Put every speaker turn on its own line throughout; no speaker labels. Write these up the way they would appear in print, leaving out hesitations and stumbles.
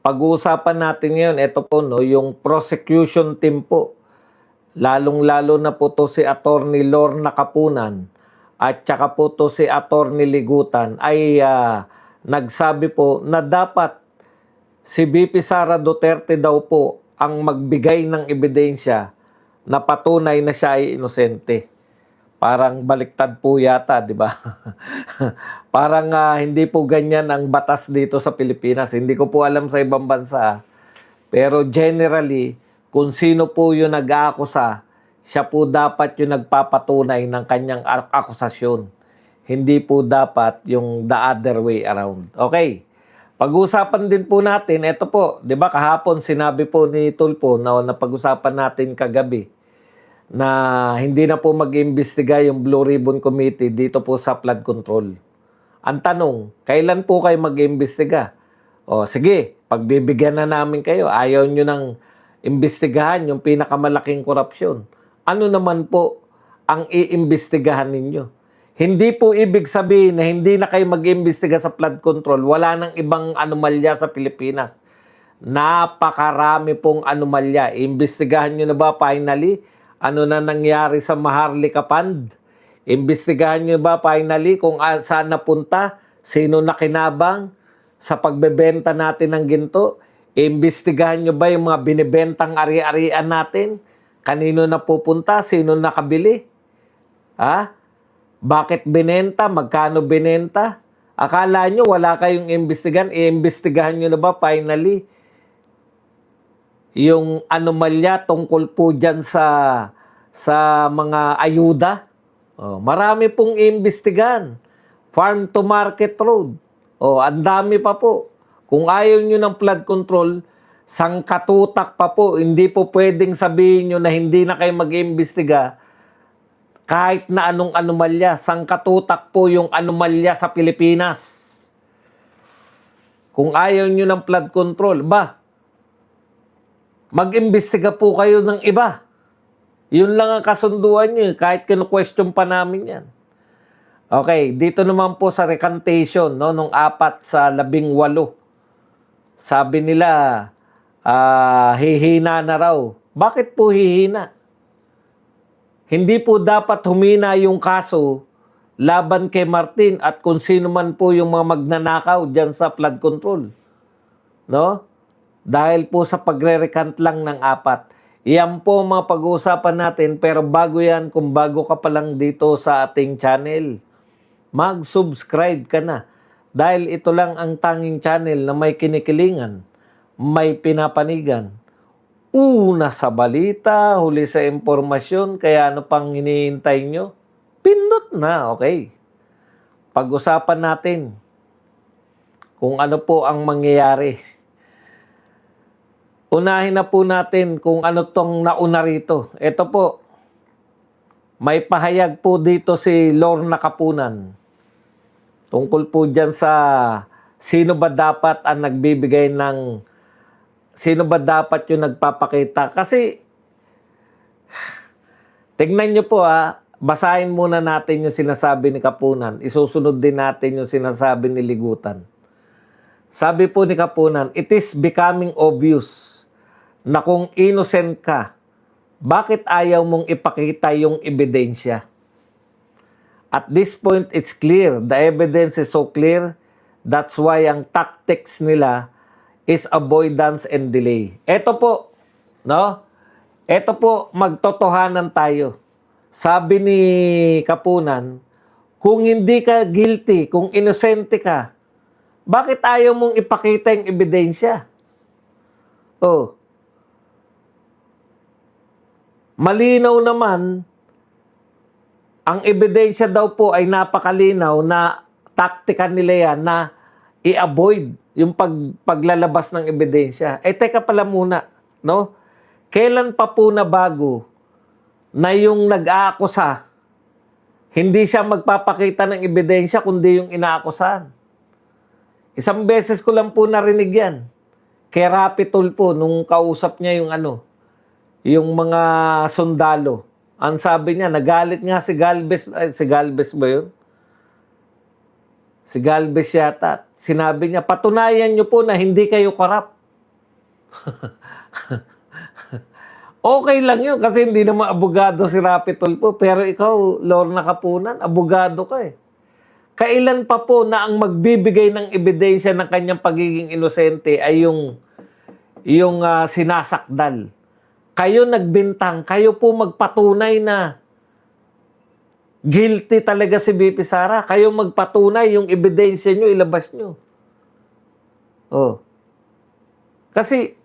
pag-uusapan natin ngayon, ito po, no, yung prosecution team po. Lalong-lalo na po to si Attorney Lorna Kapunan at saka po to si Attorney Ligutan ay nagsabi po na dapat si VP Sara Duterte daw po ang magbigay ng ebidensya na patunay na siya ay inosente. Parang baliktad po yata, di ba? Parang hindi po ganyan ang batas dito sa Pilipinas. Hindi ko po alam sa ibang bansa. Pero generally, kung sino po yung nag-aakusa, siya po dapat yung nagpapatunay ng kanyang akusasyon. Hindi po dapat yung the other way around. Okay. Pag-usapan din po natin, ito po, di ba kahapon sinabi po ni Tulfo na napag-usapan natin kagabi na hindi na po mag-imbestiga yung Blue Ribbon Committee dito po sa flood control. Ang tanong, kailan po kayo mag-imbestiga? O sige, pagbibigyan na namin kayo, ayaw nyo nang imbestigahan yung pinakamalaking korupsyon. Ano naman po ang iimbestigahan ninyo? Hindi po ibig sabihin na hindi na kayo mag-imbestiga sa flood control. Wala nang ibang anomalya sa Pilipinas. Napakarami pong anomalya. Iimbestigahan nyo na ba finally? Ano na nangyari sa Maharlika Fund? Imbestigahan nyo ba finally kung saan napunta? Sino nakinabang sa pagbebenta natin ng ginto? Imbestigahan nyo ba yung mga binibentang ari-arian natin? Kanino napupunta? Sino nakabili? Ha? Bakit binenta? Magkano binenta? Akala nyo wala kayong imbestigahan? Iimbestigahan nyo na ba finally yung anomalya tungkol po dyan sa mga ayuda? Marami pong iimbestigahan. Farm to Market Road. Ang dami pa po. Kung ayaw nyo ng flood control, sangkatutak pa po. Hindi po pwedeng sabihin nyo na hindi na kayo mag-iimbestiga kahit na anong anomalya. Sangkatutak po yung anomalya sa Pilipinas. Kung ayaw nyo ng flood control, mag-imbestiga po kayo ng iba. Yun lang ang kasunduan nyo, kahit kinu-question pa namin yan. Okay, dito naman po sa recantation, no, nung 4 sa 18. Sabi nila, hihina na raw. Bakit po hihina? Hindi po dapat humina yung kaso laban kay Martin at kung sino man po yung mga magnanakaw dyan sa flood control. No? Dahil po sa pagre-recant lang ng 4. Yan po mga pag-uusapan natin, pero bago yan, kung bago ka pa lang dito sa ating channel, mag-subscribe ka na. Dahil ito lang ang tanging channel na may kinikilingan, may pinapanigan. Una sa balita, huli sa impormasyon, kaya ano pang hinihintay nyo? Pindot na, okay. Pag-usapan natin kung ano po ang mangyayari. Unahin na po natin kung ano tong nauna rito. Ito po, may pahayag po dito si Lorna Kapunan. Tungkol po dyan sa sino ba dapat ang nagbibigay ng, sino ba dapat yung nagpapakita. Kasi, tignan nyo po basahin muna natin yung sinasabi ni Kapunan. Isusunod din natin yung sinasabi ni Ligutan. Sabi po ni Kapunan, it is becoming obvious na kung innocent ka, bakit ayaw mong ipakita yung ebidensya? At this point, it's clear. The evidence is so clear. That's why ang tactics nila is avoidance and delay. Ito po, no? Ito po, magtotohanan tayo. Sabi ni Kapunan, kung hindi ka guilty, kung inosente ka, bakit ayaw mong ipakita yung ebidensya? Malinaw naman, ang ebidensya daw po ay napakalinaw na taktika nila yan na i-avoid yung paglalabas ng ebidensya. Teka pala muna, no? Kailan pa po na bago na yung nag-aakusa, hindi siya magpapakita ng ebidensya kundi yung inaakusahan? Isang beses ko lang po narinig yan. Kay Rapi Tulfo, nung kausap niya yung mga sundalo. Ang sabi niya, nagalit nga si Galvez. Si Galvez ba yun? Si Galvez yata. Sinabi niya, patunayan niyo po na hindi kayo korap. Okay lang yun kasi hindi naman abogado si Rapi Tulfo. Pero ikaw, Lorna Kapunan, abogado ka eh. Kailan pa po na ang magbibigay ng ebidensya ng kanyang pagiging inosente ay yung sinasakdal? Kayo nagbintang, kayo po magpatunay na guilty talaga si BP Sara. Kayo magpatunay, yung ebidensya nyo, ilabas nyo. Oh. Kasi,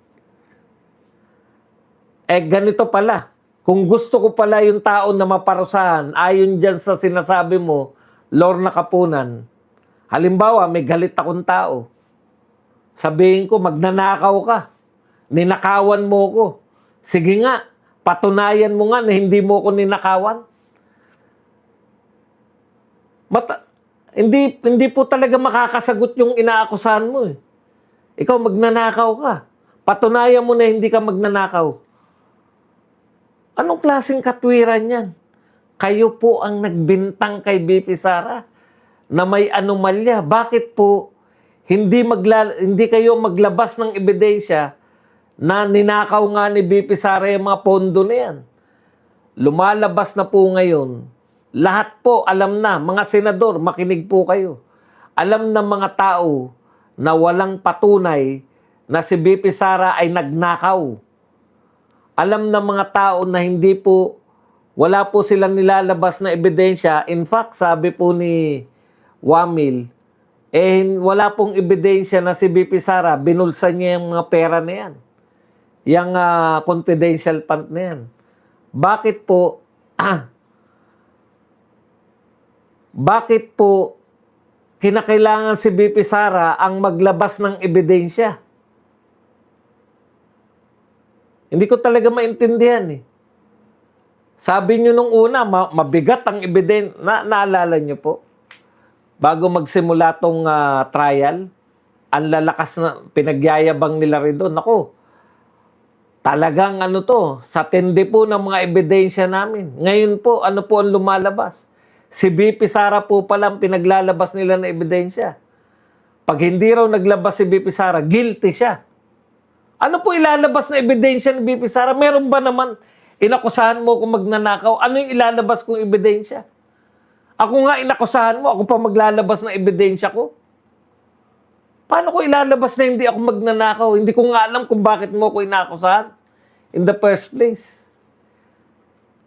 ganito pala. Kung gusto ko pala yung tao na maparusahan, ayon dyan sa sinasabi mo, Lorna Kapunan, halimbawa, may galit akong tao. Sabihin ko, magnanakaw ka. Ninakawan mo ko. Sige nga, patunayan mo nga na hindi mo ko ninakawan. Hindi po talaga makakasagot yung inaakusahan mo eh. Ikaw magnanakaw ka. Patunayan mo na hindi ka magnanakaw. Anong klaseng katwiran yan? Kayo po ang nagbintang kay BP Sara na may anomalya. Bakit po hindi kayo maglabas ng ebidensya na ninakaw nga ni BP Sara yung mga pondo na yan? Lumalabas na po ngayon. Lahat po alam na, mga senador, makinig po kayo. Alam ng mga tao na walang patunay na si BP Sara ay nagnakaw. Alam ng mga tao na wala po silang nilalabas na ebidensya. In fact, sabi po ni Wamil, wala pong ebidensya na si BP Sara, binulsa niya yung mga pera na yan. Yung confidential fund na yan. Bakit po, bakit po kinakailangan si BP Sara ang maglabas ng ebidensya? Hindi ko talaga maintindihan eh. Sabi nyo nung una, mabigat ang ebidensya. Naalala nyo po? Bago magsimula tong trial, ang lalakas na pinagyayabang nila rin doon. Ako, talagang sa tindi po ng mga ebidensya namin. Ngayon po, ano po ang lumalabas? Si BP Sara po pala ang pinaglalabas nila na ebidensya. Pag hindi raw naglabas si BP Sara, guilty siya. Ano po ilalabas na ebidensya ni BP Sara? Meron ba naman inakusahan mo kung magnanakaw? Ano yung ilalabas kong ebidensya? Ako nga inakusahan mo, ako pa maglalabas ng ebidensya ko? Paano ko ilalabas na hindi ako magnanakaw? Hindi ko nga alam kung bakit mo ako inakusahan in the first place.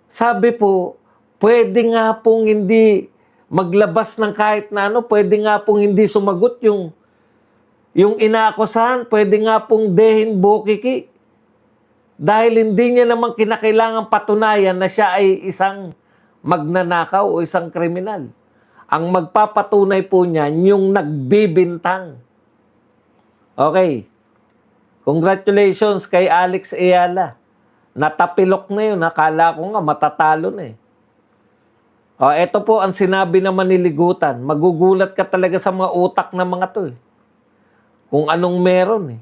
Sabi po, pwede nga pong hindi maglabas ng kahit na ano, pwede nga pong hindi sumagot yung inaakusahan, pwede nga pong dehin bukiki. Dahil hindi niya naman kinakailangan patunayan na siya ay isang magnanakaw o isang kriminal. Ang magpapatunay po niya, yung nagbibintang. Okay. Congratulations kay Alex Ayala. Natapilok na yun. Akala ko nga matatalo na eh. Ito po ang sinabi naman ni Ligutan. Magugulat ka talaga sa mga utak ng mga to eh. Kung anong meron eh.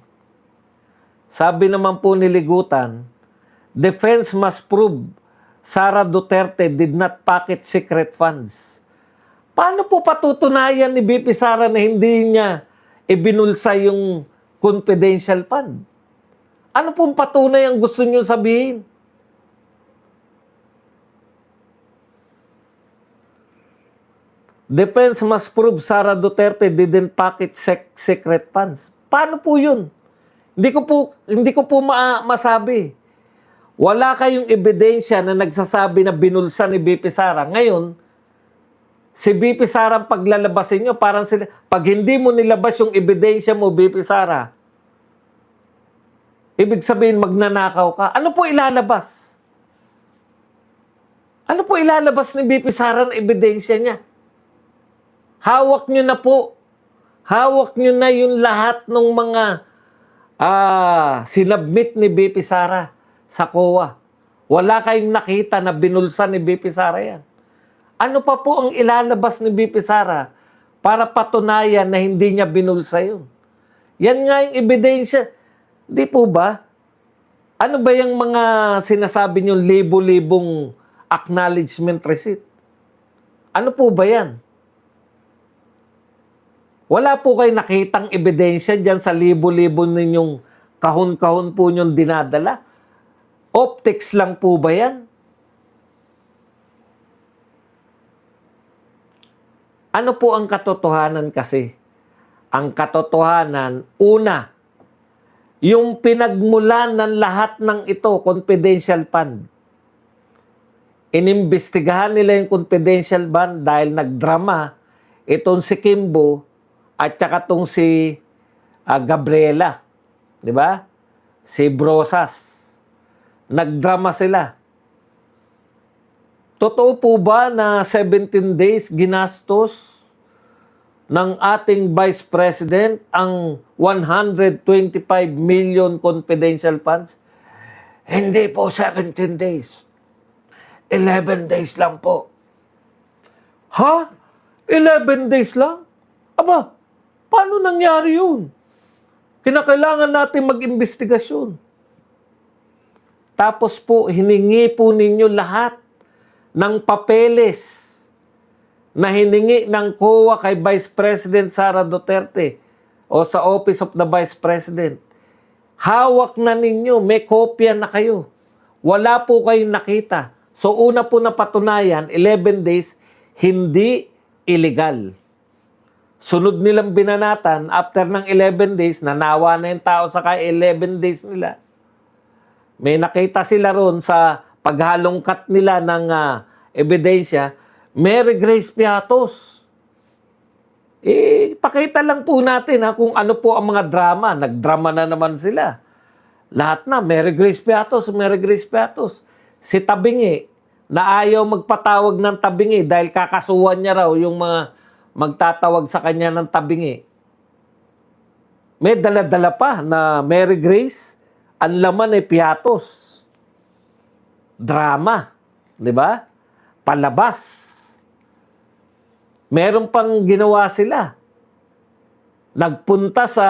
Sabi naman po ni Ligutan, defense must prove Sara Duterte did not pocket secret funds. Paano po patutunayan ni BP Sara na hindi niya ibinulsa yung confidential fund? Ano pong patunay ang gusto niyo sabihin? Defense must prove Sara Duterte didn't pocket secret funds. Paano po yun? Hindi ko po masabi. Wala kayong ebidensya na nagsasabi na binulsa ni BP Sara. Ngayon, si BP Sara ang paglalabasin nyo, parang sila, pag hindi mo nilabas yung ebidensya mo, BP Sara, ibig sabihin magnanakaw ka. Ano po ilalabas? Ano po ilalabas ni BP Sara na ebidensya niya? Hawak nyo na po. Hawak nyo na yung lahat ng mga sinabmit ni BP Sara sa COA. Wala kayong nakita na binulsa ni BP Sara yan. Ano pa po ang ilalabas ni BP Sara para patunayan na hindi niya binulsa yun? Yan nga yung ebidensya. Di po ba? Ano ba yung mga sinasabi niyo libo-libong acknowledgement receipt? Ano po ba yan? Wala po kayo nakitang ebidensya dyan sa libo-libo ninyong Kahon-kahon po niyong dinadala. Optics lang po ba yan? Ano po ang katotohanan kasi? Ang katotohanan, una, yung pinagmulan ng lahat ng ito, confidential fund. Inimbestigahan nila yung confidential fund dahil nagdrama itong si Kimbo at saka itong si Gabriela. Di ba? Si Brosas. Nagdrama sila. Totoo po ba na 17 days ginastos ng ating Vice President ang 125 million confidential funds? Hindi po 17 days. 11 days lang po. Ha? 11 days lang? Aba, paano nangyari yun? Kinakailangan natin mag-imbestigasyon. Tapos po, hiningi po ninyo lahat ng papeles na hiningi ng COA kay Vice President Sara Duterte o sa Office of the Vice President. Hawak na ninyo, may kopya na kayo. Wala po kayong nakita. So una po na patunayan, 11 days, hindi illegal. Sunod nilang binanatan, after ng 11 days, nanawa na yung tao sa 11 days nila. May nakita sila ron sa paghalongkat nila ng ebidensya, Mary Grace Piatos. Pakita lang po natin kung ano po ang mga drama. Nagdrama na naman sila. Lahat na, Mary Grace Piatos, Mary Grace Piatos. Si Tabingi, na ayaw magpatawag ng Tabingi dahil kakasuhan niya raw yung mga magtatawag sa kanya ng Tabingi. May dala-dala pa na Mary Grace, ang laman ay Piatos. Drama, di ba? Palabas. Meron pang ginawa sila. Nagpunta sa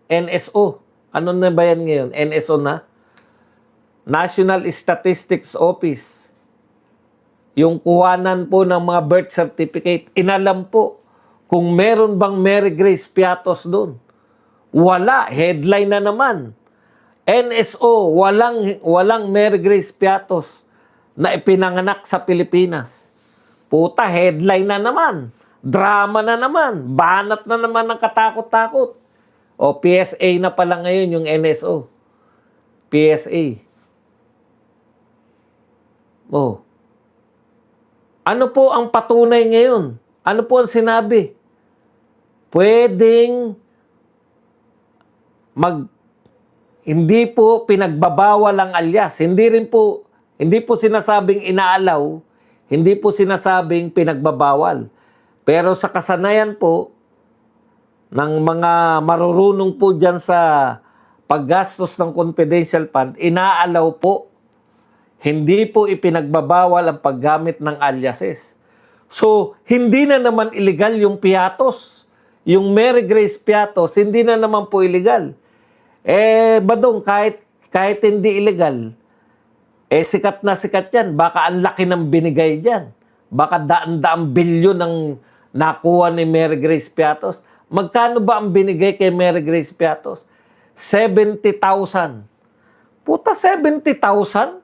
NSO. Ano na ba yan ngayon? NSO na? National Statistics Office. Yung kuhanan po ng mga birth certificate. Inalam po kung meron bang Mary Grace Piatos doon. Wala. Headline na naman. NSO, walang Mary Grace Piatos na ipinanganak sa Pilipinas. Puta, headline na naman. Drama na naman. Banat na naman ng katakot-takot. O PSA na pala ngayon yung NSO. PSA. Oh. Ano po ang patunay ngayon? Ano po ang sinabi? Pwedeng hindi po pinagbabawal ang alias. Hindi po sinasabing inaalaw, hindi po sinasabing pinagbabawal. Pero sa kasanayan po ng mga marurunong po dyan sa paggastos ng confidential fund, inaalaw po. Hindi po ipinagbabawal ang paggamit ng aliases. So, hindi na naman illegal yung Piatos. Yung Mary Grace Piatos, hindi na naman po illegal. Badong, kahit hindi illegal, sikat na sikat yan. Baka ang laki ng binigay dyan. Baka daan-daang bilyon ang nakuha ni Mary Grace Piatos. Magkano ba ang binigay kay Mary Grace Piatos? 70,000. Puta, 70,000?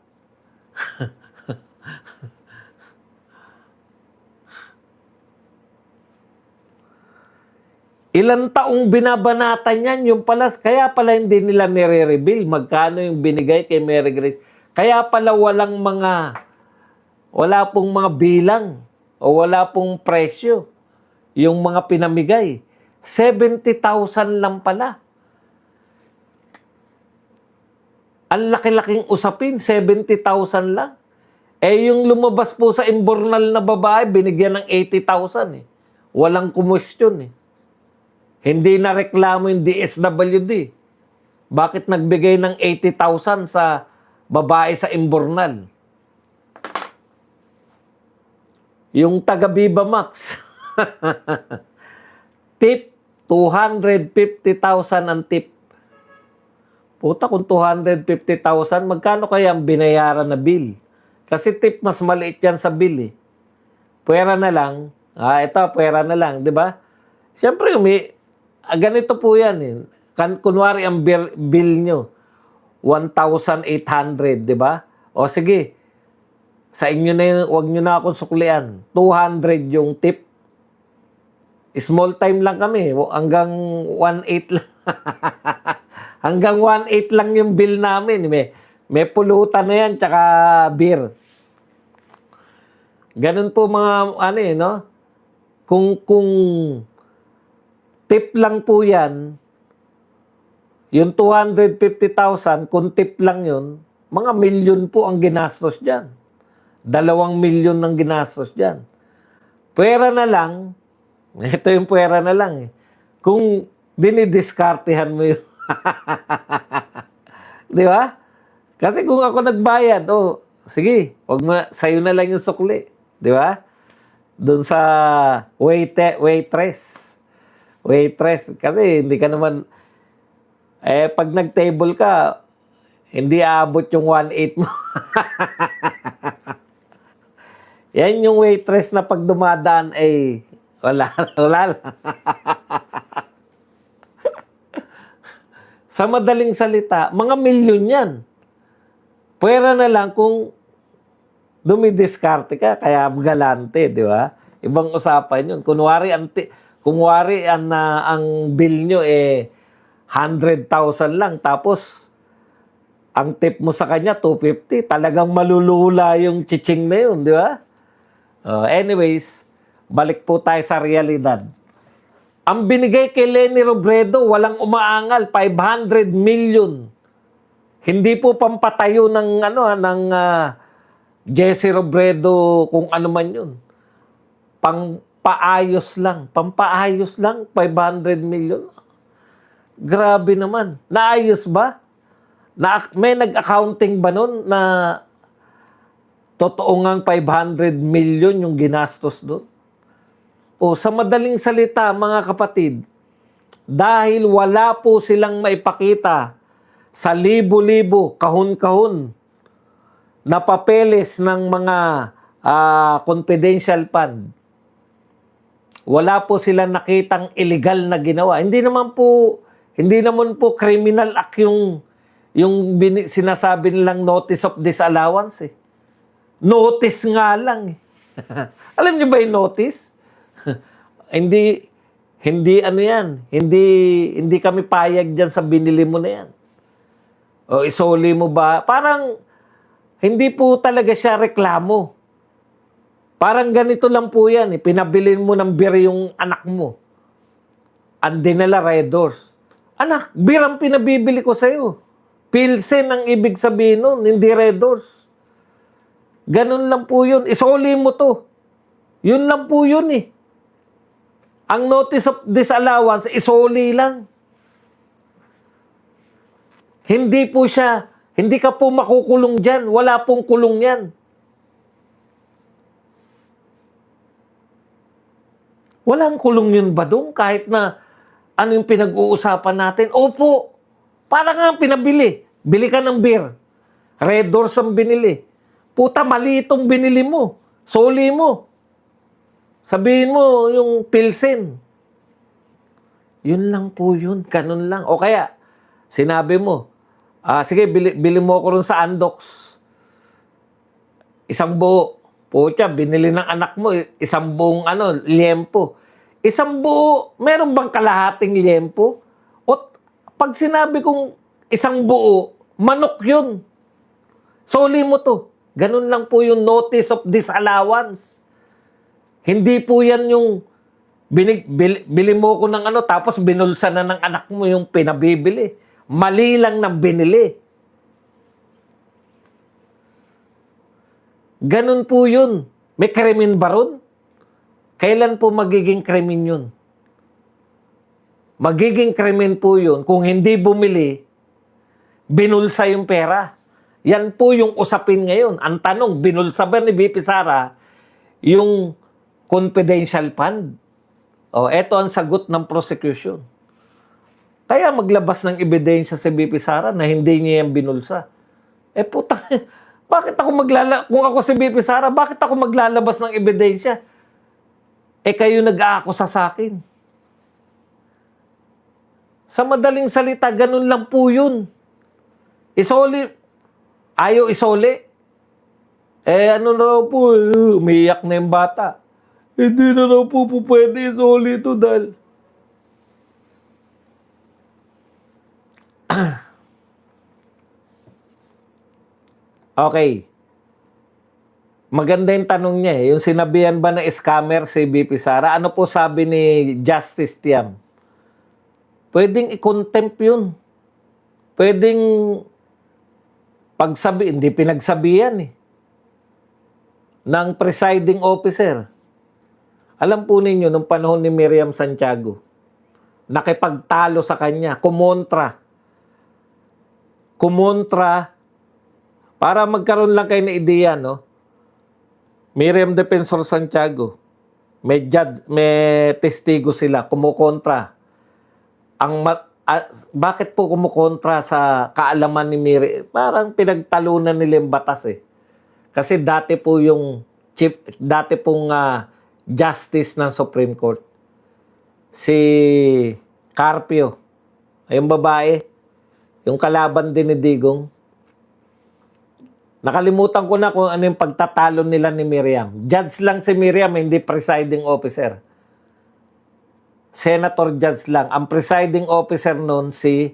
Ilang taong binabanatan yan, yung pala, kaya pala hindi nila nire-reveal magkano yung binigay kay Mary Grace. Kaya pala wala pong mga bilang o wala pong presyo yung mga pinamigay. 70,000 lang pala. Ang laki-laking usapin, 70,000 lang. Yung lumabas po sa imbornal na babae, binigyan ng 80,000 eh. Walang kumwestiyon eh. Hindi na reklamo yung DSWD. Bakit nagbigay ng 80,000 sa babae sa imbornal? Yung taga Viva Max. Tip, 250,000 ang tip. Puta, kung 250,000, magkano kaya ang binayaran na bill? Kasi tip, mas maliit yan sa bill eh. Pwera na lang. Ito, pwera na lang, di ba? Siyempre, ganito po yan eh. Kunwari ang bill nyo, 1,800, di ba? O sige, sa inyo na yun, huwag nyo na akong suklian. 200 yung tip. Small time lang kami. Hanggang 1,800 lang. Hanggang 1,800 lang yung bill namin. May pulutan na yan, tsaka beer. Ganun po mga, ano eh, no? Kung tip lang po yan, yung 250,000, kung tip lang yun, mga milyon po ang ginastos dyan. 2 milyon ang ginastos dyan. Pwera na lang, ito yung pwera na lang eh. Kung dinidiskartehan mo yun. Di ba? Kasi kung ako nagbayad, sige, wag mo na, sa'yo na lang yung sukli. Di ba? Doon sa waitress. Kasi hindi ka naman, pag nag-table ka, hindi aabot yung 1,800 mo. Yan yung waitress na pag dumadaan, wala lang. Sa madaling salita, mga milyon yan. Pwera na lang kung dumidiskarte ka, kaya galante, di ba? Ibang usapan yun. Kunwari, ang bill nyo 100,000 lang, tapos ang tip mo sa kanya 250, talagang malulula yung chiching na yun, di ba? Anyways, balik po tayo sa realidad. Ang binigay kay Leni Robredo, walang umaangal, 500 million. Hindi po pampatayo ng Jesse Robredo kung ano man yun. Pampaayos lang, 500 million. Grabe naman. Naayos ba? May nag-accounting ba nun na totoo ngang 500 million yung ginastos doon? Sa madaling salita, mga kapatid, dahil wala po silang maipakita sa libo-libo, kahon-kahon na papeles ng mga confidential fund, wala po silang nakitang illegal na ginawa. Hindi naman po criminal act yung sinasabi nilang notice of disallowance. Notice nga lang. Alam niyo ba yung notice? Hindi ano yan. Hindi kami payag dyan sa binili mo na yan. O isoli mo ba? Parang hindi po talaga siya reklamo. Parang ganito lang po yan. Pinabilin mo ng beer yung anak mo. Ang dinala Red Doors. Anak, beer ang pinabibili ko sa'yo. Pilsen ang ibig sabihin nun, hindi Red Doors. Ganun lang po yun. Isoli mo to. Yun lang po yun eh. Ang notice of disallowance, isoli lang. Hindi ka po makukulong dyan. Wala pong kulong yan. Walang kulong yun ba doon? Kahit na ano yung pinag-uusapan natin? Opo, parang nga pinabili. Bili ka ng beer. Red Doors ang binili. Puta, mali itong binili mo. Soli mo. Sabihin mo yung Pilsen. Yun lang po yun. Ganun lang. O kaya, sinabi mo, sige, bili mo ako rin sa Andox. Isang buo. Pucha, binili ng anak mo, isang buong liempo. Isang buo, meron bang kalahating liempo? O pag sinabi kong isang buo, manok yun. Soli mo to. Ganun lang po yung notice of disallowance. Hindi po yan yung bili mo ko ng tapos binulsa na ng anak mo yung pinabibili. Mali lang ng binili. Ganun po yun. May krimen ba ron? Kailan po magiging krimen yun? Magiging krimen po yun kung hindi bumili, binulsa yung pera. Yan po yung usapin ngayon. Ang tanong, binulsa ba ni VP Sara yung confidential fund? Eto ang sagot ng prosecution. Kaya maglabas ng ebidensya si VP Sara na hindi niya yan binulsa. Puta, bakit ako kung ako si VP Sara, bakit ako maglalabas ng ebidensya? Kayo nag-aakusa sa akin. Sa madaling salita, ganun lang po yun. Isoli, ayaw isoli. Ano na raw po, umiiyak na yung bata. Hindi na raw po pwede isoli ito dahil... Okay. Maganda yung tanong niya eh. Yung sinabihan ba na scammer si BP Sara? Ano po sabi ni Justice Tiam? Pwedeng i-contempt yun. Pwedeng pagsabi, hindi pinagsabihan eh, ng presiding officer. Alam po ninyo, nung panahon ni Miriam Santiago, nakipagtalo sa kanya, kumontra, para magkaroon lang kayo ng ideya, no? Miriam Defensor Santiago, may judge, may testigo sila, kumukontra. Bakit po kumukontra sa kaalaman ni Miriam? Parang pinagtalunan nila yung batas eh. Kasi dati po yung dati pong justice ng Supreme Court, si Carpio, yung babae, yung kalaban din ni Digong. Nakalimutan ko na kung ano yung pagtatalo nila ni Miriam. Judge lang si Miriam, hindi presiding officer. Senator judge lang. Ang presiding officer noon si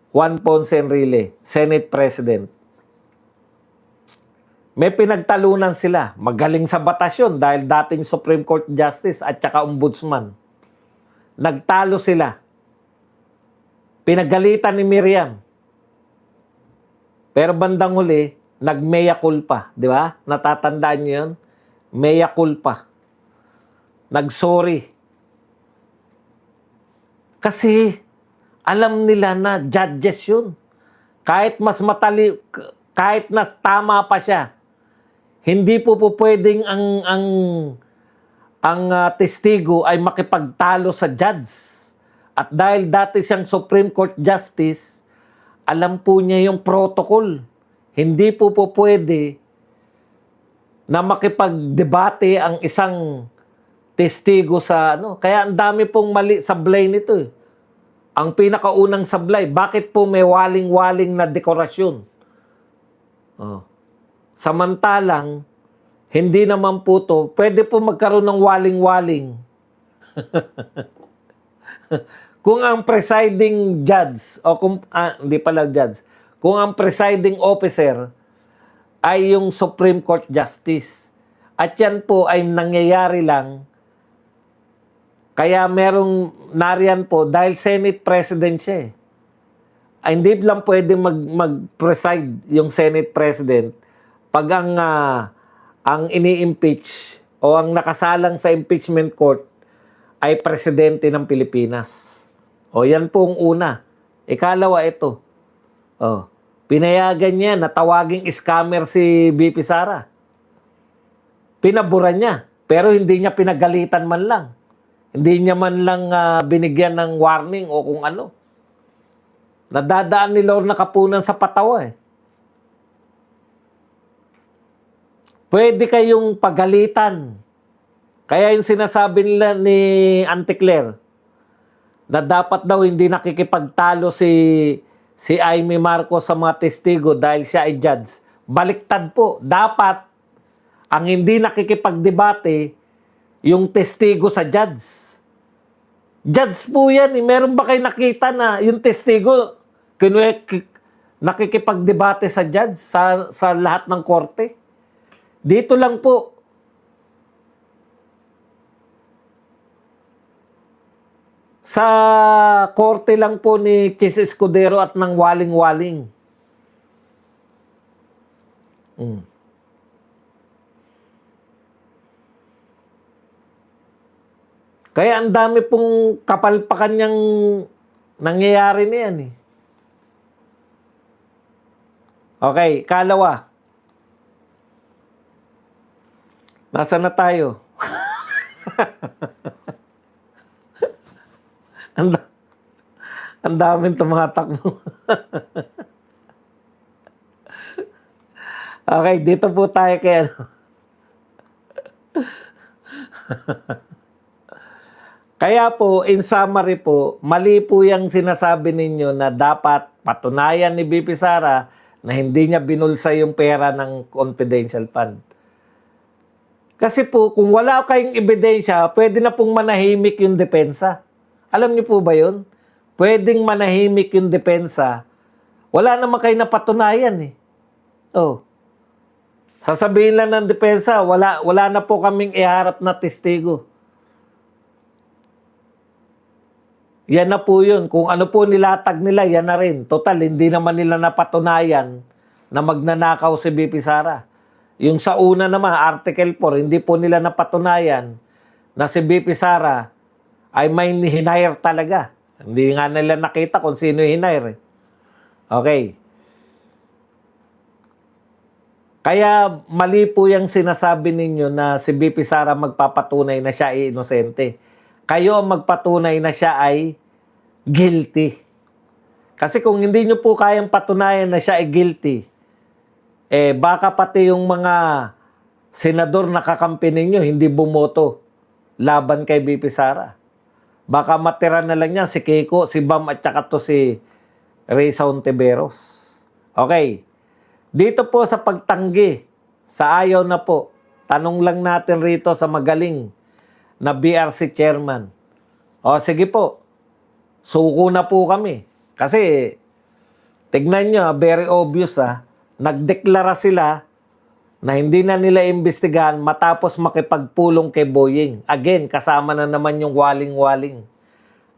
Juan Ponce Enrile, Senate President. May pinagtalunan sila. Magaling sa batas yun dahil dating Supreme Court Justice at saka Ombudsman. Nagtalo sila. Pinagalitan ni Miriam. Pero bandang huli, nag-mea culpa. Di ba? Natatandaan niyo yun? Mea culpa. Nag-sorry. Kasi alam nila na judges yun. Kahit mas kahit na tama pa siya, hindi po pwedeng ang testigo ay makipagtalo sa judge. At dahil dati siyang Supreme Court Justice, alam po niya yung protocol. Hindi po pwede na makipagdebate ang isang testigo sa ano. Kaya ang dami pong mali sablay nito eh. Ang pinakaunang sablay, bakit po may waling-waling na dekorasyon? Oh. Samantalang, hindi naman po to, pwede po magkaroon ng waling-waling. Kung ang presiding judge, o kung, hindi pala judge, kung ang presiding officer ay yung Supreme Court Justice, at yan po ay nangyayari lang, kaya merong nariyan po, dahil Senate President siya eh. Ay, hindi lang pwede mag-preside yung Senate President pag ang ini-impeach o ang nakasalang sa impeachment court ay presidente ng Pilipinas. O yan po ang una. Ikalawa ito. O, pinayagan niya na tawaging scammer si BP Sara. Pinabura niya. Pero hindi niya pinagalitan man lang. Hindi niya man lang binigyan ng warning o kung ano. Nadadaan ni Lorna Kapunan sa patawa eh. Pwede kayong pagalitan. Kaya yung sinasabi nila ni Auntie Claire, na dapat daw hindi nakikipagtalo si Amy Marcos sa mga testigo dahil siya ay judge. Baliktad po. Dapat ang hindi nakikipagdebate yung testigo sa judge. Judge po yan. Eh. Meron ba kayo nakita na yung testigo nakikipagdebate sa judge sa lahat ng korte? Dito lang po. Sa korte lang po ni Chis Escudero at ng waling-waling. Kaya ang dami pong kapalpakan niyang nangyayari niyan eh. Okay, kalawa. Nasaan na tayo? Ang daming tumatakbo. Okay, dito po tayo kay ano. Kaya po, in summary po, mali po yung sinasabi ninyo na dapat patunayan ni BP Sara na hindi niya binulsa yung pera ng confidential fund. Kasi po, kung wala kayong ebidensya, pwede na pong manahimik yung depensa. Alam niyo po ba yun? Pwedeng manahimik yung depensa. Wala naman kayo napatunayan eh. Oh. Sasabihin lang ng depensa, wala na po kaming iharap na testigo. Yan na po yun. Kung ano po nilatag nila, yan na rin. Total, hindi naman nila napatunayan na magnanakaw si BP Sara. Yung sa una naman, Article 4, hindi po nila napatunayan na si BP Sara ay may hinire talaga. Hindi nga nila nakita kung sino hinire. Okay. Kaya mali po yung sinasabi ninyo na si BP Sara magpapatunay na siya ay inosente. Kayo ang magpatunay na siya ay guilty. Kasi kung hindi nyo po kayang patunayan na siya ay guilty, baka pati yung mga senador na kakampi ninyo hindi bumoto laban kay BP Sara. Baka matira na lang niya si Kiko, si Bam at saka to si Raysa Hontiveros. Okay. Dito po sa pagtanggi, sa ayaw na po, tanong lang natin rito sa magaling na BRC chairman. O sige po, suko na po kami. Kasi, tignan nyo, very obvious nagdeklara sila na hindi na nila imbestigahan matapos makipagpulong kay Boying. Again, kasama na naman yung waling-waling.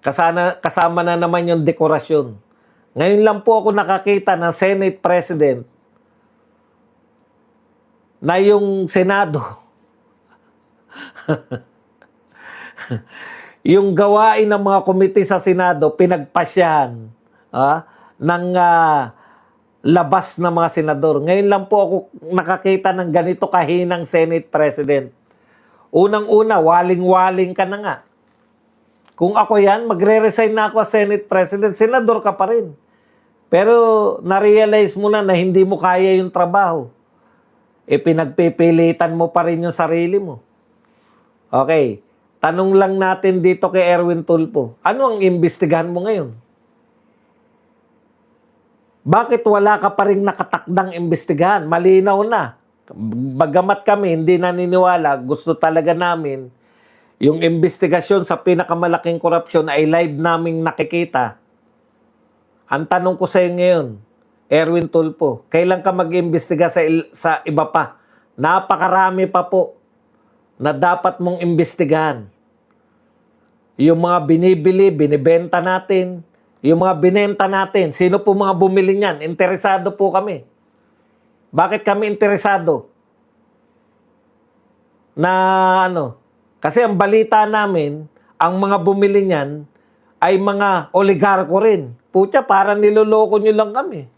Kasama na naman yung dekorasyon. Ngayon lang po ako nakakita ng Senate President na yung Senado, yung gawain ng mga komite sa Senado, pinagpasyahan ng labas ng mga senador. Ngayon lang po ako nakakita ng ganito kahinang Senate President. Unang-una, waling-waling ka na nga. Kung ako yan, magre-resign na ako as Senate President, senador ka pa rin. Pero na-realize mo na hindi mo kaya yung trabaho. Pinagpipilitan mo pa rin yung sarili mo. Okay. Tanong lang natin dito kay Erwin Tulfo. Ano ang imbestigahan mo ngayon? Bakit wala ka pa rin nakatakdang imbestigahan? Malinaw na. Bagamat kami hindi naniniwala, gusto talaga namin yung imbestigasyon sa pinakamalaking korupsyon ay live naming nakikita. Ang tanong ko sa iyo ngayon, Erwin Tulfo, kailan ka mag-imbestiga sa iba pa? Napakarami pa po na dapat mong imbestigahan. Yung mga binibili, binibenta natin, yung mga binenta natin, sino po mga bumili niyan? Interesado po kami. Bakit kami interesado? Kasi ang balita namin, ang mga bumili niyan ay mga oligarko rin. Putya, parang niloloko nyo lang kami.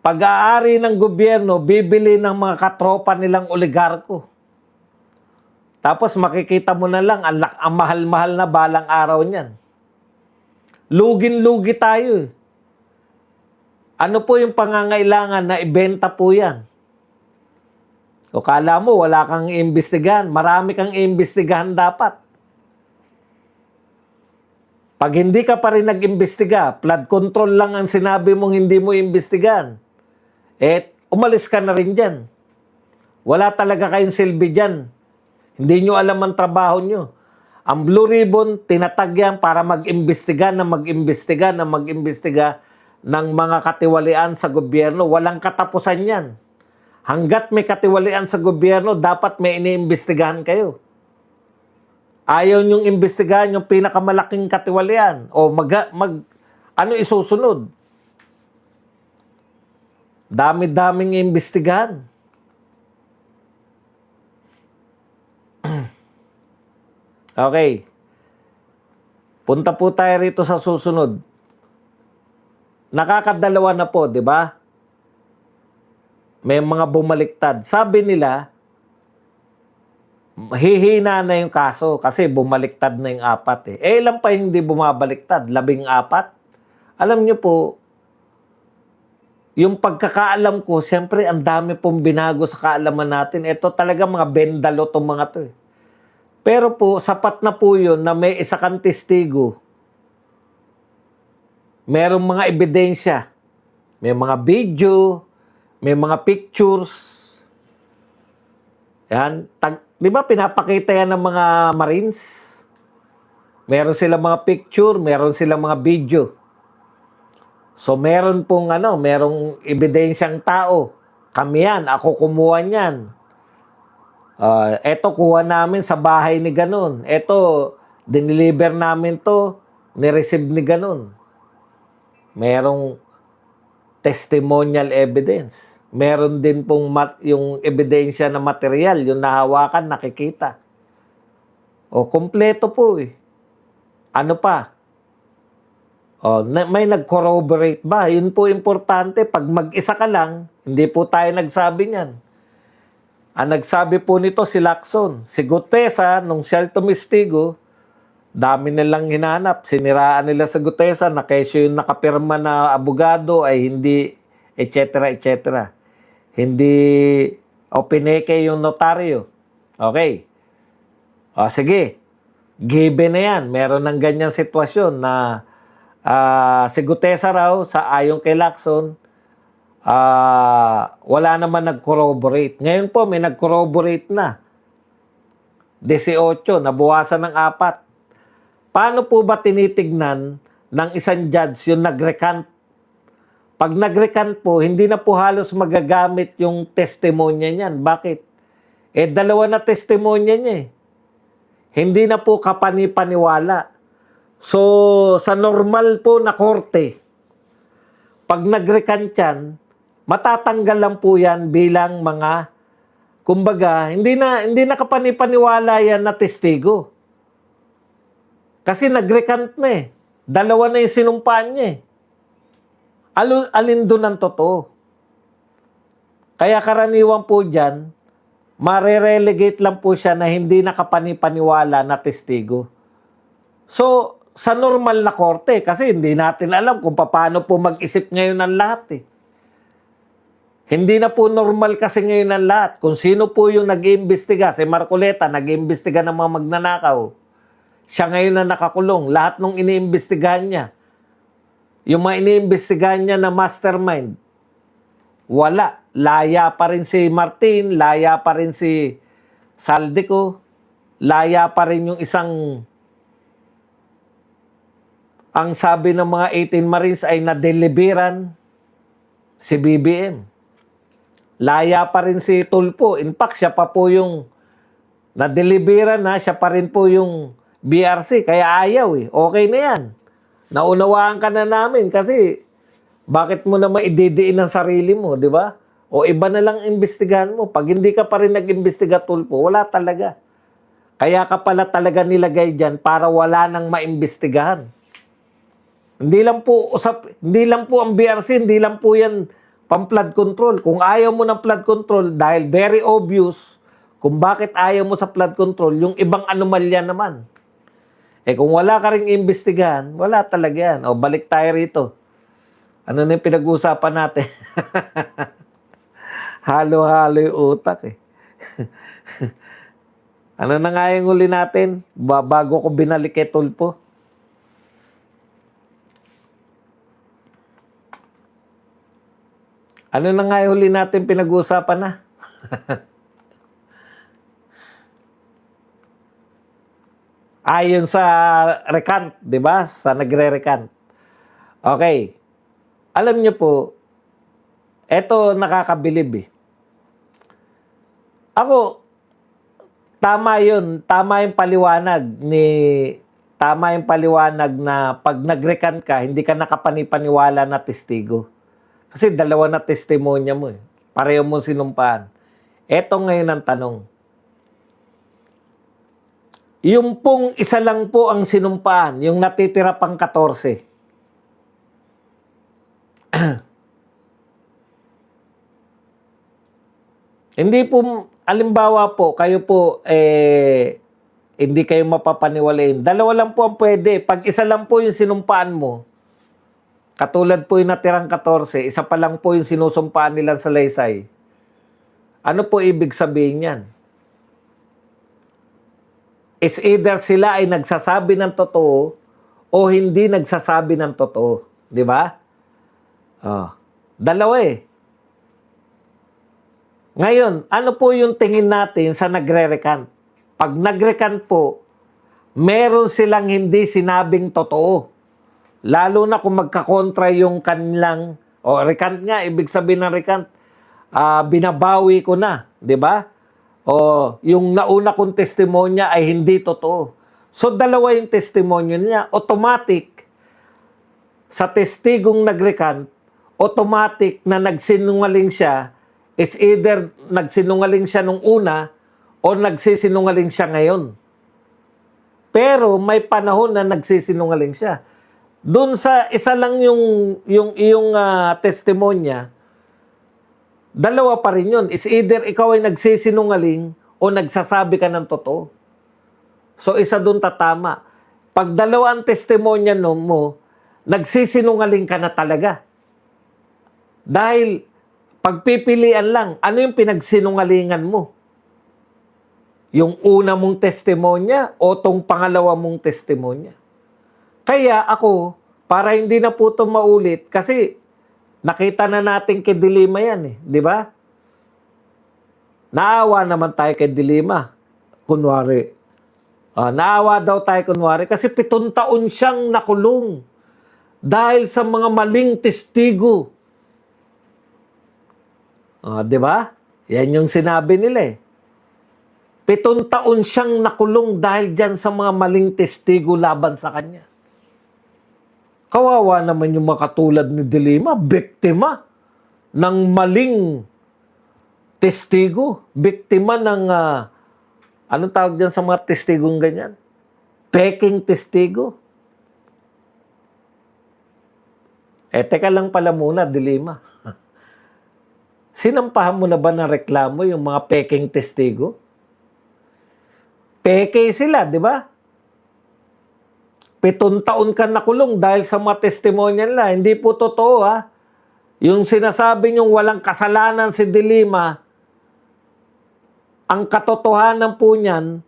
Pag-aari ng gobyerno, bibili ng mga katropa nilang oligarko. Tapos makikita mo na lang, ang mahal-mahal na balang araw niyan. Lugin-lugi tayo. Ano po yung pangangailangan na ibenta po yan? O kala mo, wala kang iimbestigahan. Marami kang iimbestigahan dapat. Pag hindi ka pa rin nag-imbestiga, flood control lang ang sinabi mong hindi mo iimbestigahan, umalis ka na rin dyan. Wala talaga kayong silbi dyan. Hindi nyo alam ang trabaho nyo. Ang Blue Ribbon, tinatag yan para mag-imbestiga ng mga katiwalian sa gobyerno. Walang katapusan yan. Hanggat may katiwalian sa gobyerno, dapat may iniimbestigahan kayo. Ayaw nyong imbestigahan yung pinakamalaking katiwalian. O ano isusunod? Dami-daming imbestigahan. Okay. Punta po tayo rito sa susunod. Nakakadalawa na po, di ba? May mga bumaliktad. Sabi nila, hihina na yung kaso kasi bumaliktad na yung 4 ilan pa yung hindi bumabaliktad? 14? Alam nyo po, yung pagkakaalam ko, siyempre ang dami pong binago sa kaalaman natin. Ito talaga mga bendalo itong mga to. Pero po, sapat na po yun na may isa kang testigo. Merong mga ebidensya. May mga video, may mga pictures. Yan. Di ba pinapakita yan ng mga Marines? Meron silang mga picture, meron silang mga video. So meron pong merong ebidensyang tao. Kami yan, ako kumuha niyan. Eto kuha namin sa bahay ni ganun. Eto, dineliver namin to, nireceive ni ganun. Merong testimonial evidence. Meron din pong yung ebidensya na material, yung nahawakan, nakikita. O, kompleto po eh. Ano pa? O, may nag-corroborate ba? Yun po importante. Pag mag-isa ka lang, hindi po tayo nagsabi niyan. Ang nagsabi po nito si Lacson. Si Gutesa, nung siya tumistigo, dami nilang hinanap. Siniraan nila sa Gutesa na kesyo yung nakapirma na abogado ay hindi, etc. etc. Hindi, o pineke yung notaryo. Okay. O sige, given na yan. Meron ng ganyang sitwasyon na si Gutesa raw, sa ayon kay Lacson, wala naman nag-corroborate. Ngayon po, may nag-corroborate na. 18, nabuwasan ng 4. Paano po ba tinitignan ng isang judge yung nag-recant? Pag nag-recant po, hindi na po halos magagamit yung testimonya niyan. Bakit? Dalawa na testimonya niya eh. Hindi na po kapani-paniwala. So, sa normal po na korte, pag nag-recant yan, matatanggal lang po yan bilang mga, kumbaga, hindi na kapani-paniwala yan na testigo. Kasi nag-recant na eh. Dalawa na yung sinumpaan niya eh. Alin doon ang totoo? Kaya karaniwan po dyan, mare-relegate lang po siya na hindi nakapani-paniwala na testigo. So, sa normal na korte, kasi hindi natin alam kung paano po mag-isip ngayon ng lahat eh. Hindi na po normal kasi ngayon ng lahat. Kung sino po yung nag-iimbestiga, si Marcoleta, nag-iimbestiga ng mga magnanakaw. Siya ngayon na nakakulong. Lahat nung iniimbestigahan niya, yung mga iniimbestigahan niya na mastermind, wala. Laya pa rin si Martin, laya pa rin si Saldico, laya pa rin yung isang, ang sabi ng mga 18 Marines ay na-deliveran si BBM. Laya pa rin si Tulfo. In fact, siya pa po yung na-deliveran na, siya pa rin po yung BRC. Kaya ayaw eh. Okay na yan. Naunawaan ka na namin kasi bakit mo naman ididiin ang sarili mo, di ba? O iba na lang imbestigahan mo. Pag hindi ka pa rin nag-imbestiga, Tulfo, wala talaga. Kaya ka pala talaga nilagay dyan para wala nang maimbestigahan. Hindi lang po ang BRC, hindi lang po yan pang-flood control. Kung ayaw mo ng flood control, dahil very obvious kung bakit ayaw mo sa flood control, yung ibang anomalya naman. Kung wala ka rin imbestigahan, wala talaga yan. O, balik tayo rito. Ano na yung pinag-uusapan natin? Halo-halo yung utak eh. Ano na nga yung huli natin? Bago ko binalik kay Tulfo. Ano na nga yung huli natin pinag-uusapan na? Ayon sa recant, di ba? Sa nagre-recant. Okay. Alam niyo po, eto nakakabilib eh. Ako, tama yun. Tama yung paliwanag na pag nag-recant ka, hindi ka nakapani-paniwala na testigo. Kasi dalawa na testimonya mo eh. Pareho mo sinumpaan. Eto ngayon ang tanong. Yung pong isa lang po ang sinumpaan, yung natitira pang 14. Hindi po, alimbawa po, kayo po, hindi kayo mapapaniwalain. Dalawa lang po ang pwede. Pag isa lang po yung sinumpaan mo, katulad po yung natirang 14, isa pa lang po yung sinusumpaan nila sa Salaysay. Ano po ibig sabihin yan? is either sila ay nagsasabi ng totoo o hindi nagsasabi ng totoo. Di ba? Oh. Dalawa eh. Ngayon, ano po yung tingin natin sa nagre-recant? Pag nagrecant po, meron silang hindi sinabing totoo. Lalo na kung magkakontra yung kanilang, recant nga, ibig sabihin ng recant, binabawi ko na, di ba? O yung nauna kong testimonya ay hindi totoo. So dalawa yung testimonyo niya. Automatic, sa testigong nagrecant, automatic na nagsinungaling siya is either nagsinungaling siya nung una o nagsisinungaling siya ngayon. Pero may panahon na nagsisinungaling siya. Doon sa isa lang yung iyong testimonya, dalawa pa rin yun. Is either ikaw ay nagsisinungaling o nagsasabi ka ng totoo. So isa doon tatama. Pag dalawa ang testimonya mo, nagsisinungaling ka na talaga. Dahil pagpipilian lang, ano yung pinagsinungalingan mo? Yung una mong testimonya o tong pangalawa mong testimonya? Kaya ako, para hindi na po ito maulit, kasi nakita na natin kay Dilima yan eh, di ba? Naawa naman tayo kay Dilima. Kunwari. Naawa daw tayo kunwari kasi 7 taon siyang nakulong dahil sa mga maling testigo. Di ba? Yan yung sinabi nila eh. 7 taon siyang nakulong dahil dyan sa mga maling testigo laban sa kanya. Kawawa naman yung mga katulad ni Dilima, biktima ng maling testigo. Biktima ng, anong tawag dyan sa mga testigong ganyan? Peking testigo. Teka lang pala muna, Dilima. Sinampahan mo na ba ng reklamo yung mga peking testigo? Peke sila, di ba? 7 taon ka nakulong dahil sa mga testimonya nila. Hindi po totoo ha. Yung sinasabi niyong walang kasalanan si Dilima, ang katotohanan po niyan,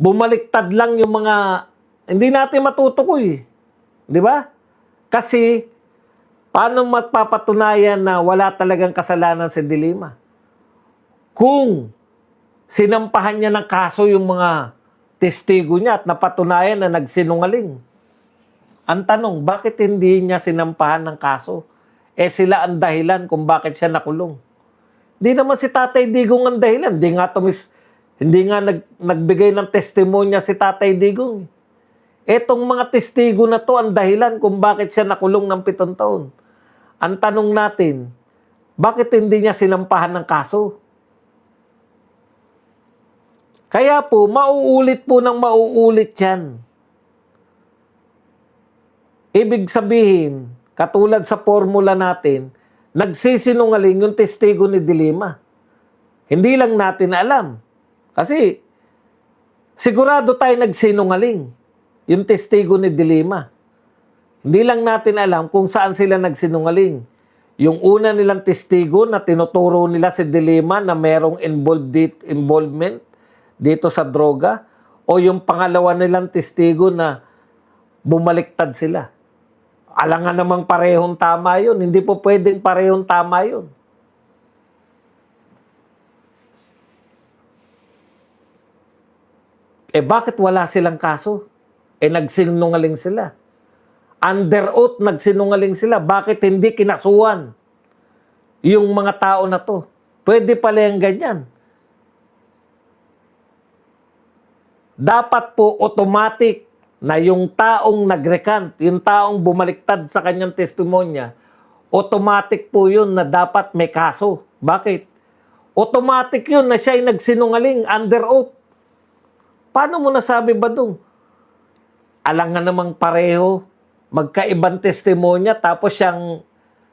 bumaliktad lang yung mga, hindi natin matutukoy. Di ba? Kasi, paano mapapatunayan na wala talagang kasalanan si Dilima? Kung sinampahan niya ng kaso yung mga testigo niya at napatunayan na nagsinungaling. Ang tanong, bakit hindi niya sinampahan ng kaso? Sila ang dahilan kung bakit siya nakulong. Hindi naman si Tatay Digong ang dahilan. Hindi nga nagbigay ng testimonya si Tatay Digong. Etong mga testigo na to ang dahilan kung bakit siya nakulong ng 7 taon. Ang tanong natin, bakit hindi niya sinampahan ng kaso? Kaya po, mauulit po ng mauulit yan. Ibig sabihin, katulad sa formula natin, nagsisinungaling yung testigo ni Dilima. Hindi lang natin alam. Kasi, sigurado tayo nagsinungaling yung testigo ni Dilima. Hindi lang natin alam kung saan sila nagsinungaling. Yung una nilang testigo na tinuturo nila si Dilima na merong involvement dito sa droga, o yung pangalawa nilang testigo na bumaliktad sila. Alangan namang parehong tama yun. Hindi po pwedeng parehong tama yun. Bakit wala silang kaso? Nagsinungaling sila. Under oath, nagsinungaling sila. Bakit hindi kinasuhan yung mga tao na to? Pwede pala yung ganyan. Dapat po automatic na yung taong nagrecant, yung taong bumaliktad sa kanyang testimonya, automatic po yun na dapat may kaso. Bakit? Automatic yun na siya ay nagsinungaling under oath. Paano mo nasabi ba doon? Alangan namang pareho, magkaibang testimonya, tapos siyang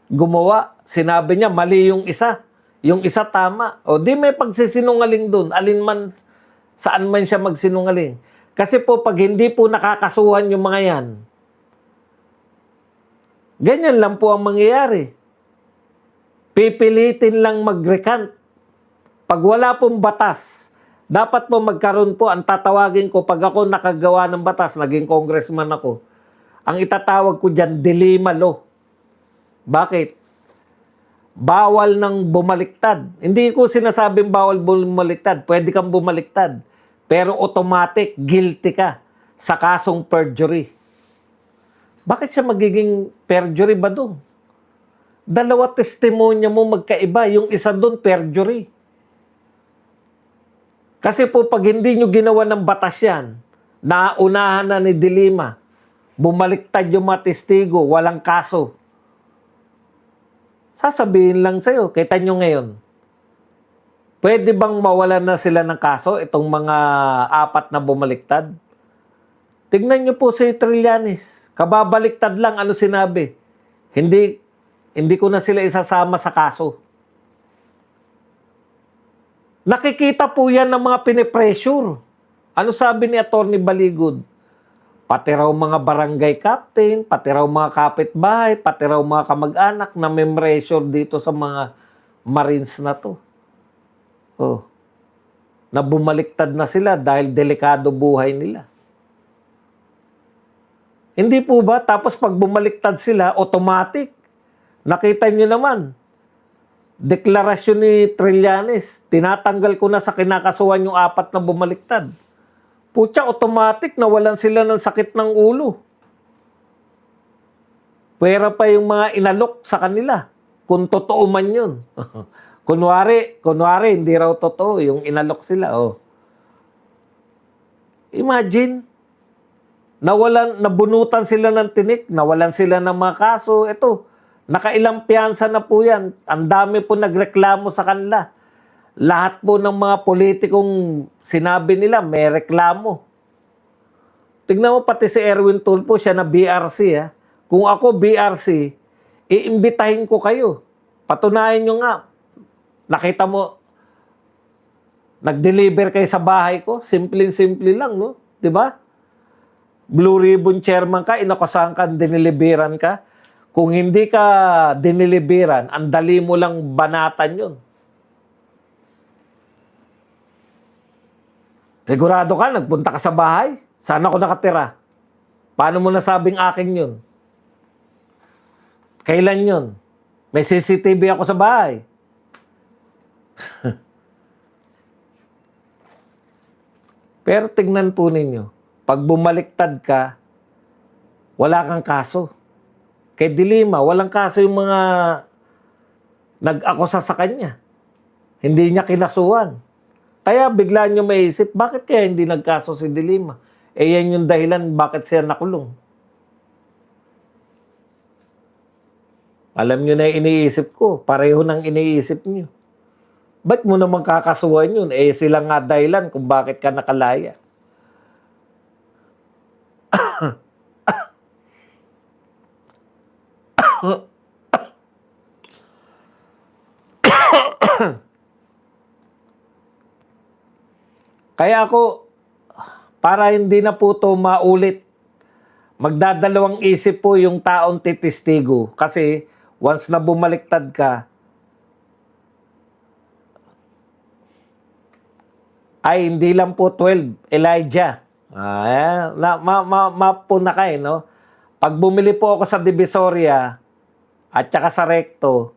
gumawa, sinabi niya mali yung isa tama. O di may pagsisinungaling doon, saan man siya magsinungaling. Kasi po pag hindi po nakakasuhan yung mga yan, ganyan lang po ang mangyayari. Pipilitin lang mag-recant. Pag wala pong batas Dapat po magkaroon po, ang tatawagin ko, pag ako nakagawa ng batas, naging congressman ako, ang itatawag ko dyan, dilemma law. Bakit? Bawal ng bumaliktad. Hindi ko sinasabing bawal bumaliktad. Pwede kang bumaliktad. Pero automatic, guilty ka sa kasong perjury. Bakit siya magiging perjury ba doon? Dalawa testimonya mo magkaiba. Yung isa doon, perjury. Kasi po pag hindi nyo ginawa ng batas yan, naunahan na ni Dilima, bumaliktad yung mga testigo, walang kaso. Sasabihin lang sa'yo, kita nyo ngayon, pwede bang mawalan na sila ng kaso, itong mga apat na bumaliktad? Tignan nyo po si Trillanes, kababaliktad lang, ano sinabi? Hindi ko na sila isasama sa kaso. Nakikita po yan ng mga pinipressure. Ano sabi ni Atty. Baligod? Pati raw mga barangay captain, pati raw mga kapitbahay, pati raw mga kamag-anak na may pressure dito sa mga Marines na to. Oh. Na bumaliktad na sila dahil delikado buhay nila. Hindi po ba? Tapos pag bumaliktad sila, automatic. Nakita nyo naman, deklarasyon ni Trillanes, tinatanggal ko na sa kinakasuhan yung apat na bumaliktad. Putya, automatic, nawalan sila ng sakit ng ulo. Pwera pa yung mga inalok sa kanila, kung totoo man yun. kunwari, hindi raw totoo yung inalok sila. Oh. Imagine, nabunutan sila ng tinik, nawalan sila ng mga kaso. Ito, nakailang piyansa na po yan. Ang dami po nagreklamo sa kanila. Lahat po ng mga politikong sinabi nila, may reklamo. Tignan mo pati si Erwin Tulfo, siya na BRC. Ha? Kung ako BRC, iimbitahin ko kayo. Patunayan nyo nga. Nakita mo, nag-deliver kayo sa bahay ko. Simple-simple lang, no? Diba? Blue Ribbon Chairman ka, inakusahan ka, diniliberan ka. Kung hindi ka diniliberan, ang dali mo lang banatan yun. Sigurado ka, nagpunta ka sa bahay? Saan ako nakatira? Paano mo nasabing akin yun? Kailan yun? May CCTV ako sa bahay. Pero tignan po ninyo, pag bumaliktad ka, wala kang kaso. Kay Dilima, walang kaso yung mga nag-akusa sa kanya. Hindi niya kinasuhan. Kaya bigla niyo maiisip, bakit kaya hindi nagkaso si Dilima? Eh yan yung dahilan bakit siya nakulong. Alam niyo na iniisip ko, pareho nang iniisip niyo. Ba't mo naman kakasuhan yun? Eh sila nga dahilan kung bakit ka nakalaya. Kaya ako, para hindi na po ito maulit, magdadalawang isip po yung taong titistigo. Kasi once na bumaliktad ka, ay hindi lang po 12, Elijah. Map na kayo, no? Pag bumili po ako sa Divisoria at saka sa Recto,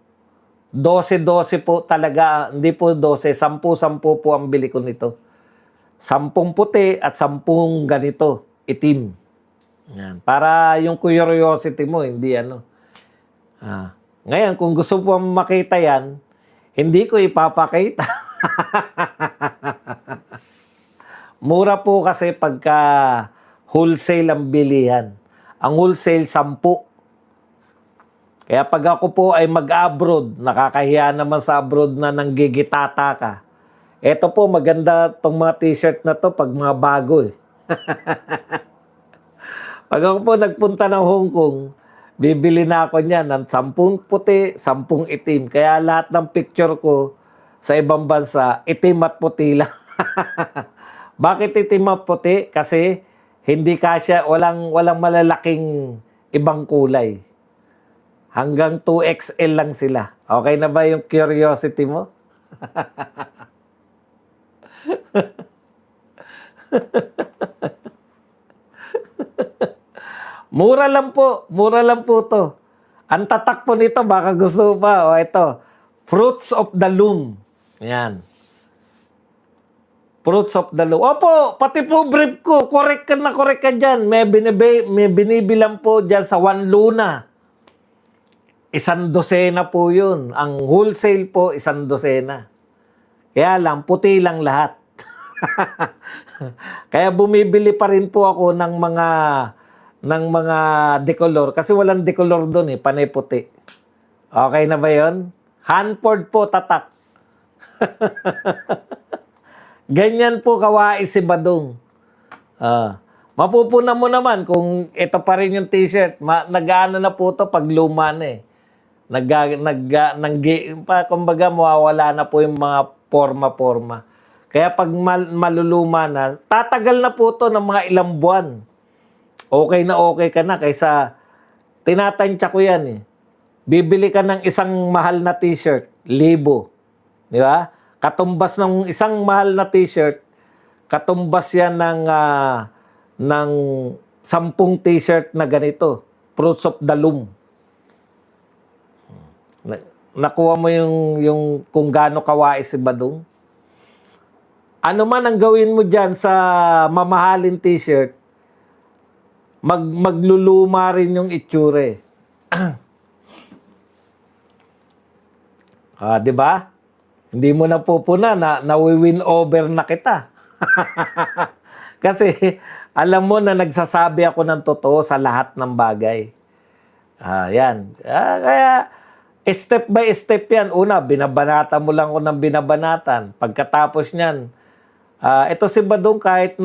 12-12 po talaga, hindi po 12, 10-10 po ang bili ko nito. 10 puti at 10 ganito, itim. Yan. Para yung curiosity mo, hindi ano. Ngayon, kung gusto po makita yan, hindi ko ipapakita. Mura po kasi pagka wholesale ang bilihan. Ang wholesale, 10. Kaya pag ako po ay mag-abroad, nakakahiya naman sa abroad na nanggigitata ka. Ito po, maganda tong mga t-shirt na to pag mga bago eh. Pag ako po nagpunta ng Hong Kong, bibili na ako niyan ng 10 puti, 10 itim. Kaya lahat ng picture ko sa ibang bansa, itim at puti lang. Bakit itim at puti? Kasi hindi kasya, walang malalaking ibang kulay. Hanggang 2XL lang sila. Okay na ba yung curiosity mo? Mura lang po to. Ang tatak po nito, baka gusto pa. O ito, Fruits of the Loom. Yan. Fruits of the Loom. Opo, pati po brief ko. Correct ka dyan. May binibilang po dyan sa 1 luna. 100 po yun. Ang wholesale po, 100. Kaya lang, puti lang lahat. Kaya bumibili pa rin po ako ng mga decolor kasi walang decolor doon panay puti. Okay na ba 'yon? Hanford po tatak. Ganyan po kawais si Badong. Mapupunan mo naman kung ito pa rin yung t-shirt. Nag-ano na po to pag luma na kumbaga mawawala na po yung mga forma-forma. Kaya pag maluluma na, tatagal na po to ng mga ilang buwan. Okay ka na kaysa tinatansya ko yan Bibili ka ng isang mahal na t-shirt, 1,000. Di ba? Katumbas ng isang mahal na t-shirt, katumbas yan ng 10 t-shirt na ganito. Fruits of the Loom. Nakuha mo yung kung gaano kawais si Badong? Ano man ang gawin mo dyan sa mamahalin t-shirt, magluluma rin yung itsure. Di ba? Hindi mo na pupuna na-win over na kita. Kasi alam mo na nagsasabi ako ng totoo sa lahat ng bagay. Yan. Kaya step by step yan. Una, binabanata mo lang ko ng binabanatan. Pagkatapos niyan, ito si Badong kahit